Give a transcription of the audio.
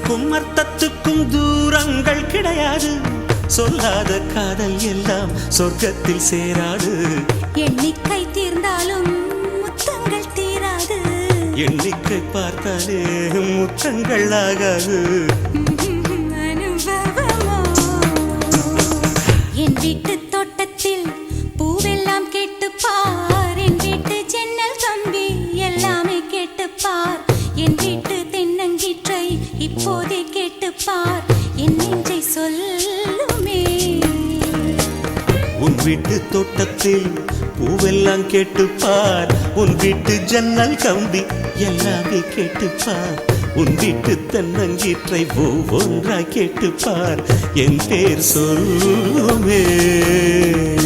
சொல்லுக்கும் அர்த்தத்துக்கும் தூரங்கள் கிடையாது. சொல்லாத காதல் எல்லாம் சொர்க்கத்தில் சேராது. எண்ணிக்கை தீர்ந்தாலும் முத்தங்கள் தீராது. எண்ணிக்கை பார்த்தாலே முத்தங்கள் ஆகாது. அனுபவமோ என் வீட்டு தோட்டத்தில் பூவெல்லாம் கேட்டுப்பார். என் வீட்டு ஜன்னல் கம்பி எல்லாமே கேட்டுப்பார். என் வீட்டு தென்னங்கீற்றை இப்போதே கேட்டுப்பார். என் நெஞ்சை சொல்லுமே. உன் வீட்டு தோட்டத்தில் பூவெல்லாம் கேட்டுப்பார். உன் வீட்டு ஜன்னல் கம்பி எல்லாமே கேட்டுப்பார். உன் வீட்டு தென்னங்கீற்றை ஒவ்வொன்றாய் கேட்டுப்பார். என் பேர் சொல்லுமே.